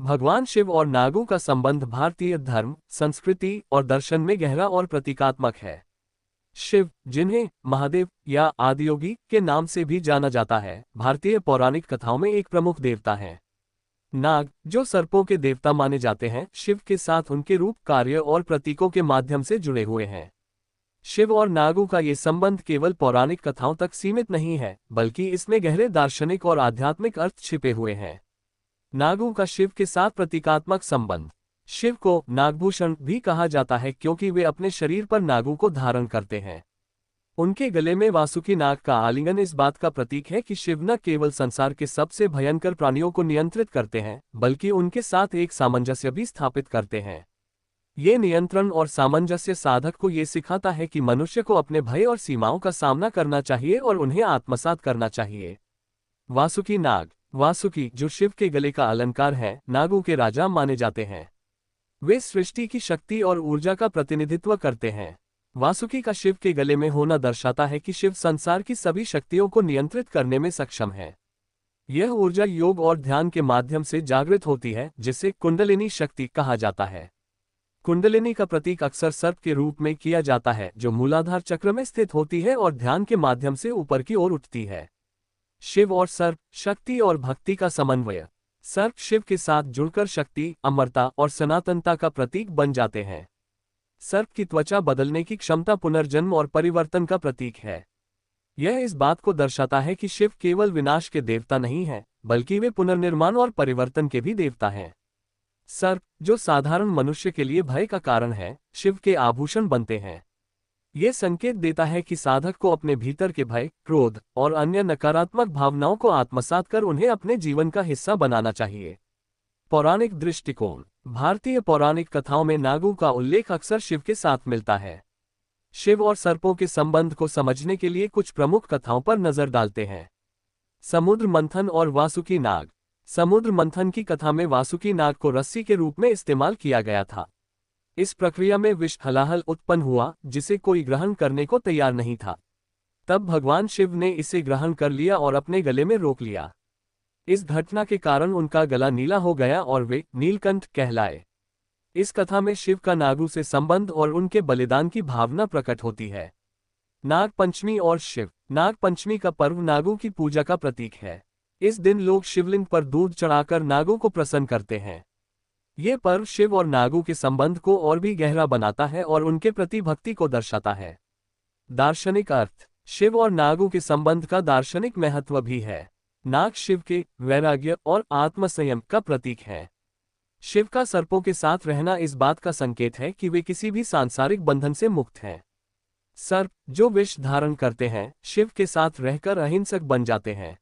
भगवान शिव और नागों का संबंध भारतीय धर्म, संस्कृति और दर्शन में गहरा और प्रतीकात्मक है। शिव, जिन्हें महादेव या आदियोगी के नाम से भी जाना जाता है, भारतीय पौराणिक कथाओं में एक प्रमुख देवता हैं। नाग, जो सर्पों के देवता माने जाते हैं, शिव के साथ उनके रूप, कार्य और प्रतीकों के माध्यम से जुड़े हुए हैं। शिव और नागों का ये संबंध केवल पौराणिक कथाओं तक सीमित नहीं है, बल्कि इसमें गहरे दार्शनिक और आध्यात्मिक अर्थ छिपे हुए हैं। नागों का शिव के साथ प्रतीकात्मक संबंध। शिव को नागभूषण भी कहा जाता है क्योंकि वे अपने शरीर पर नागों को धारण करते हैं। उनके गले में वासुकी नाग का आलिंगन इस बात का प्रतीक है कि शिव न केवल संसार के सबसे भयंकर प्राणियों को नियंत्रित करते हैं, बल्कि उनके साथ एक सामंजस्य भी स्थापित करते हैं। ये नियंत्रण और सामंजस्य साधक को ये सिखाता है कि मनुष्य को अपने भय और सीमाओं का सामना करना चाहिए और उन्हें आत्मसात करना चाहिए। वासुकी नाग। वासुकी, जो शिव के गले का अलंकार है, नागों के राजा माने जाते हैं। वे सृष्टि की शक्ति और ऊर्जा का प्रतिनिधित्व करते हैं। वासुकी का शिव के गले में होना दर्शाता है कि शिव संसार की सभी शक्तियों को नियंत्रित करने में सक्षम है। यह ऊर्जा योग और ध्यान के माध्यम से जागृत होती है, जिसे कुंडलिनी शक्ति कहा जाता है। कुंडलिनी का प्रतीक अक्सर सर्प के रूप में किया जाता है, जो मूलाधार चक्र में स्थित होती है और ध्यान के माध्यम से ऊपर की ओर उठती है। शिव और सर्प, शक्ति और भक्ति का समन्वय। सर्प शिव के साथ जुड़कर शक्ति, अमरता और सनातनता का प्रतीक बन जाते हैं। सर्प की त्वचा बदलने की क्षमता पुनर्जन्म और परिवर्तन का प्रतीक है। यह इस बात को दर्शाता है कि शिव केवल विनाश के देवता नहीं हैं, बल्कि वे पुनर्निर्माण और परिवर्तन के भी देवता हैं। सर्प, जो साधारण मनुष्य के लिए भय का कारण है, शिव के आभूषण बनते हैं। ये संकेत देता है कि साधक को अपने भीतर के भय, क्रोध और अन्य नकारात्मक भावनाओं को आत्मसात कर उन्हें अपने जीवन का हिस्सा बनाना चाहिए। पौराणिक दृष्टिकोण। भारतीय पौराणिक कथाओं में नागों का उल्लेख अक्सर शिव के साथ मिलता है। शिव और सर्पों के संबंध को समझने के लिए कुछ प्रमुख कथाओं पर नजर डालते हैं। समुद्र मंथन और वासुकी नाग। समुद्र मंथन की कथा में वासुकी नाग को रस्सी के रूप में इस्तेमाल किया गया था। इस प्रक्रिया में विष हलाहल उत्पन्न हुआ, जिसे कोई ग्रहण करने को तैयार नहीं था। तब भगवान शिव ने इसे ग्रहण कर लिया और अपने गले में रोक लिया। इस घटना के कारण उनका गला नीला हो गया और वे नीलकंठ कहलाए। इस कथा में शिव का नागों से संबंध और उनके बलिदान की भावना प्रकट होती है। नाग पंचमी और शिव। नाग पंचमी का पर्व नागों की पूजा का प्रतीक है। इस दिन लोग शिवलिंग पर दूध चढ़ाकर नागों को प्रसन्न करते हैं। ये पर्व शिव और नागों के संबंध को और भी गहरा बनाता है और उनके प्रति भक्ति को दर्शाता है। दार्शनिक अर्थ। शिव और नागों के संबंध का दार्शनिक महत्व भी है। नाग शिव के वैराग्य और आत्मसंयम का प्रतीक है। शिव का सर्पों के साथ रहना इस बात का संकेत है कि वे किसी भी सांसारिक बंधन से मुक्त हैं। सर्प, जो विष धारण करते हैं, शिव के साथ रहकर अहिंसक बन जाते हैं।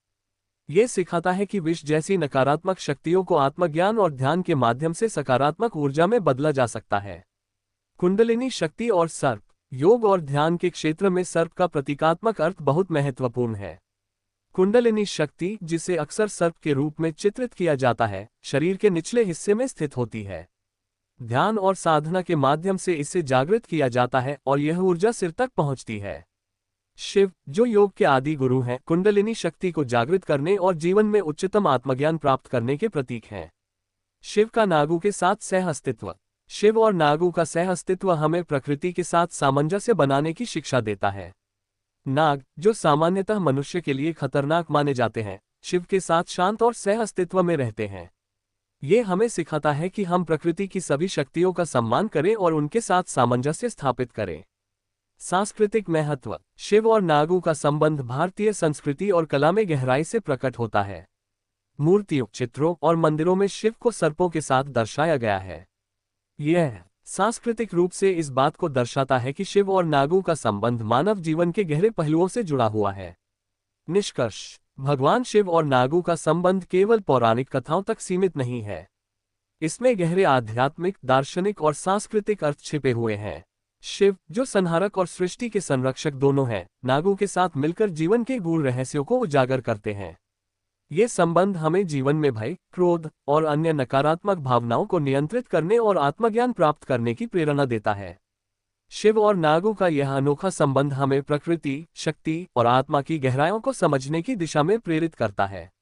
ये सिखाता है कि विष जैसी नकारात्मक शक्तियों को आत्मज्ञान और ध्यान के माध्यम से सकारात्मक ऊर्जा में बदला जा सकता है। कुंडलिनी शक्ति और सर्प। योग और ध्यान के क्षेत्र में सर्प का प्रतीकात्मक अर्थ बहुत महत्वपूर्ण है। कुंडलिनी शक्ति, जिसे अक्सर सर्प के रूप में चित्रित किया जाता है, शरीर के निचले हिस्से में स्थित होती है। ध्यान और साधना के माध्यम से इसे जागृत किया जाता है और यह ऊर्जा सिर तक पहुंचती है। शिव, जो योग के आदि गुरु हैं, कुंडलिनी शक्ति को जागृत करने और जीवन में उच्चतम आत्मज्ञान प्राप्त करने के प्रतीक हैं। शिव का नागों के साथ सह अस्तित्व। शिव और नागों का सह अस्तित्व हमें प्रकृति के साथ सामंजस्य बनाने की शिक्षा देता है। नाग, जो सामान्यतः मनुष्य के लिए खतरनाक माने जाते हैं, शिव के साथ शांत और सह अस्तित्व में रहते हैं। ये हमें सिखाता है कि हम प्रकृति की सभी शक्तियों का सम्मान करें और उनके साथ सामंजस्य स्थापित करें। सांस्कृतिक महत्व। शिव और नागों का संबंध भारतीय संस्कृति और कला में गहराई से प्रकट होता है। मूर्तियों, चित्रों और मंदिरों में शिव को सर्पों के साथ दर्शाया गया है। यह सांस्कृतिक रूप से इस बात को दर्शाता है कि शिव और नागों का संबंध मानव जीवन के गहरे पहलुओं से जुड़ा हुआ है। निष्कर्ष। भगवान शिव और नागों का संबंध केवल पौराणिक कथाओं तक सीमित नहीं है। इसमें गहरे आध्यात्मिक, दार्शनिक और सांस्कृतिक अर्थ छिपे हुए हैं। शिव, जो संहारक और सृष्टि के संरक्षक दोनों हैं, नागों के साथ मिलकर जीवन के गूढ़ रहस्यों को उजागर करते हैं। ये संबंध हमें जीवन में भय, क्रोध और अन्य नकारात्मक भावनाओं को नियंत्रित करने और आत्मज्ञान प्राप्त करने की प्रेरणा देता है। शिव और नागों का यह अनोखा संबंध हमें प्रकृति, शक्ति और आत्मा की गहराइयों को समझने की दिशा में प्रेरित करता है।